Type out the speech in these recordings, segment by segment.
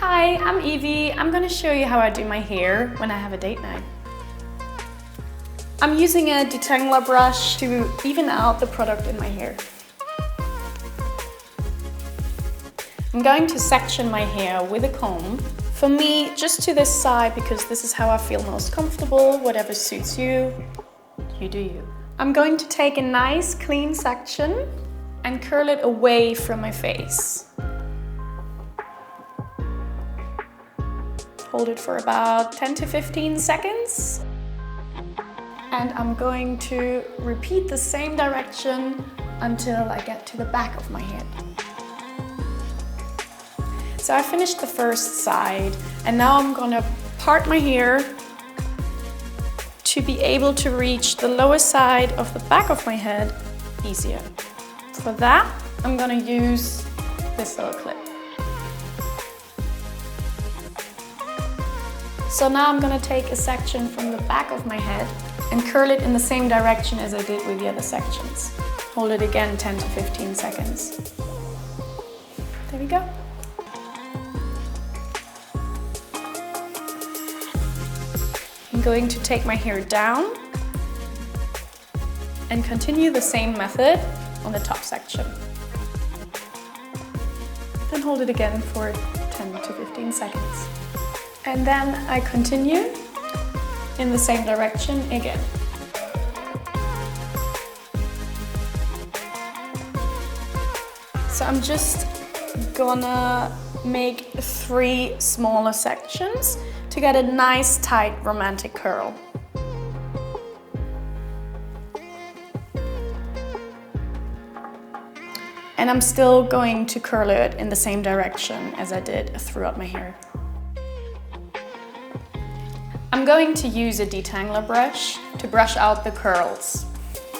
Hi, I'm Evie. I'm going to show you how I do my hair when I have a date night. I'm using a detangler brush to even out the product in my hair. I'm going to section my hair with a comb. For me, just to this side because this is how I feel most comfortable. Whatever suits you, you do you. I'm going to take a nice clean section and curl it away from my face. Hold it for about 10 to 15 seconds. And I'm going to repeat the same direction until I get to the back of my head. So I finished the first side and now I'm gonna part my hair to be able to reach the lower side of the back of my head easier. For that, I'm gonna use this little clip. So now I'm gonna take a section from the back of my head and curl it in the same direction as I did with the other sections. Hold it again 10 to 15 seconds. There we go. I'm going to take my hair down and continue the same method on the top section. Then hold it again for 10 to 15 seconds. And then I continue in the same direction again. So I'm just gonna make 3 smaller sections to get a nice tight romantic curl. And I'm still going to curl it in the same direction as I did throughout my hair. I'm going to use a detangler brush to brush out the curls.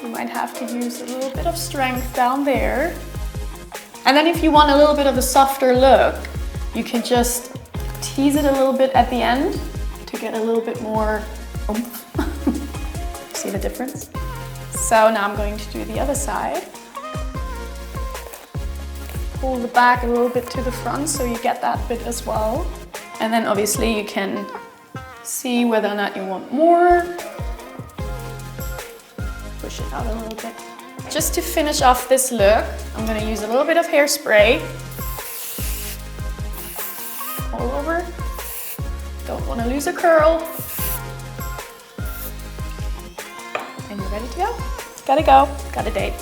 You might have to use a little bit of strength down there. And then if you want a little bit of a softer look, you can just tease it a little bit at the end to get a little bit more oomph. See the difference? So now I'm going to do the other side. Pull the back a little bit to the front so you get that bit as well. And then obviously you can see whether or not you want more. Push it out a little bit. Just to finish off this look, I'm going to use a little bit of hairspray all over. Don't want to lose a curl. And you're ready to go. Gotta go. Got a date.